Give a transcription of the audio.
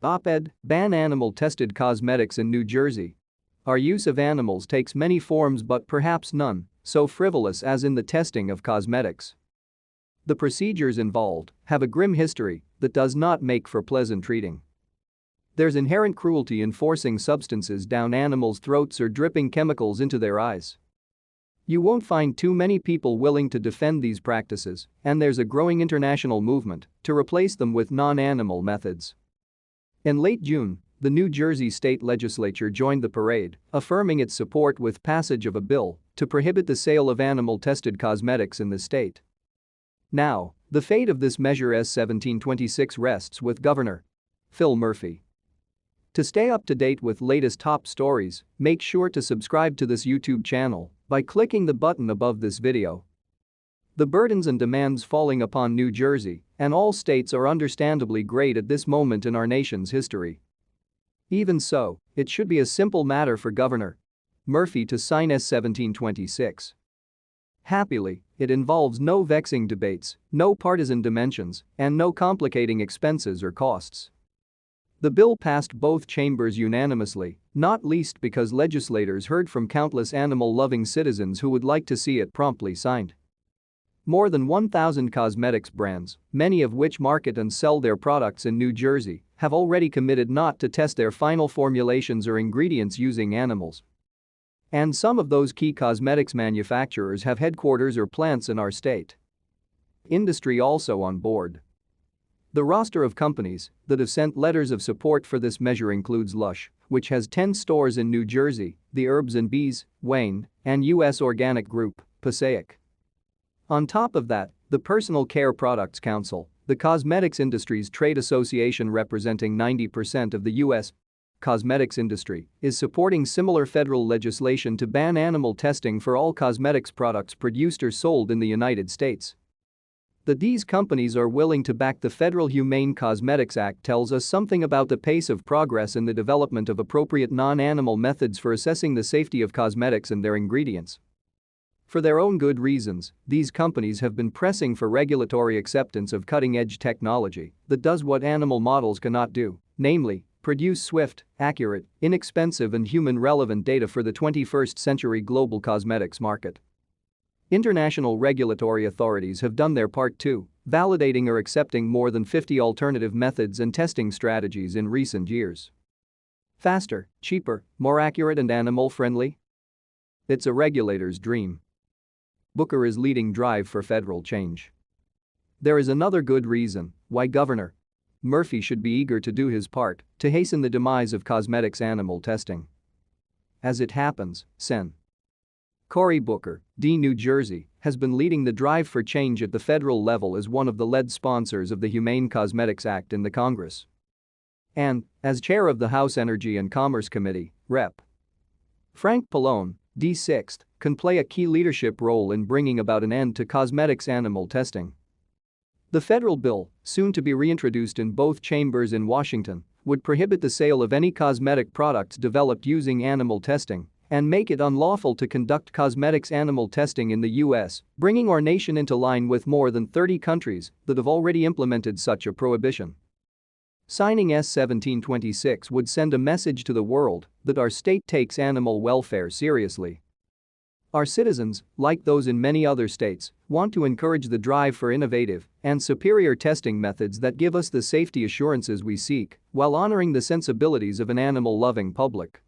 Op-ed, ban animal-tested cosmetics in New Jersey. Our use of animals takes many forms but perhaps none so frivolous as in the testing of cosmetics. The procedures involved have a grim history that does not make for pleasant reading. There's inherent cruelty in forcing substances down animals' throats or dripping chemicals into their eyes. You won't find too many people willing to defend these practices, and there's a growing international movement to replace them with non-animal methods. In late June, the New Jersey state legislature joined the parade, affirming its support with passage of a bill to prohibit the sale of animal-tested cosmetics in the state. Now, the fate of this Measure S. 1726 rests with Governor Phil Murphy. To stay up to date with latest top stories, make sure to subscribe to this YouTube channel by clicking the button above this video. The burdens and demands falling upon New Jersey and all states are understandably great at this moment in our nation's history. Even so, it should be a simple matter for Governor Murphy to sign S. 1726. Happily, it involves no vexing debates, no partisan dimensions, and no complicating expenses or costs. The bill passed both chambers unanimously, not least because legislators heard from countless animal-loving citizens who would like to see it promptly signed. More than 1,000 cosmetics brands, many of which market and sell their products in New Jersey, have already committed not to test their final formulations or ingredients using animals. And some of those key cosmetics manufacturers have headquarters or plants in our state. Industry also on board. The roster of companies that have sent letters of support for this measure includes Lush, which has 10 stores in New Jersey, the Herbs and Bees, Wayne, and U.S. Organic Group, Passaic. On top of that, the Personal Care Products Council, the cosmetics industry's trade association representing 90% of the U.S. cosmetics industry, is supporting similar federal legislation to ban animal testing for all cosmetics products produced or sold in the United States. That these companies are willing to back the Federal Humane Cosmetics Act tells us something about the pace of progress in the development of appropriate non-animal methods for assessing the safety of cosmetics and their ingredients. For their own good reasons, these companies have been pressing for regulatory acceptance of cutting-edge technology that does what animal models cannot do, namely, produce swift, accurate, inexpensive and human-relevant data for the 21st century global cosmetics market. International regulatory authorities have done their part too, validating or accepting more than 50 alternative methods and testing strategies in recent years. Faster, cheaper, more accurate and animal-friendly? It's a regulator's dream. Booker is leading drive for federal change. There is another good reason why Governor Murphy should be eager to do his part to hasten the demise of cosmetics animal testing. As it happens, Sen. Cory Booker, D. New Jersey, has been leading the drive for change at the federal level as one of the lead sponsors of the Humane Cosmetics Act in the Congress. And, as chair of the House Energy and Commerce Committee, Rep. Frank Pallone, D. 6th, can play a key leadership role in bringing about an end to cosmetics animal testing. The federal bill, soon to be reintroduced in both chambers in Washington, would prohibit the sale of any cosmetic products developed using animal testing and make it unlawful to conduct cosmetics animal testing in the U.S., bringing our nation into line with more than 30 countries that have already implemented such a prohibition. Signing S. 1726 would send a message to the world that our state takes animal welfare seriously. Our citizens, like those in many other states, want to encourage the drive for innovative and superior testing methods that give us the safety assurances we seek while honoring the sensibilities of an animal-loving public.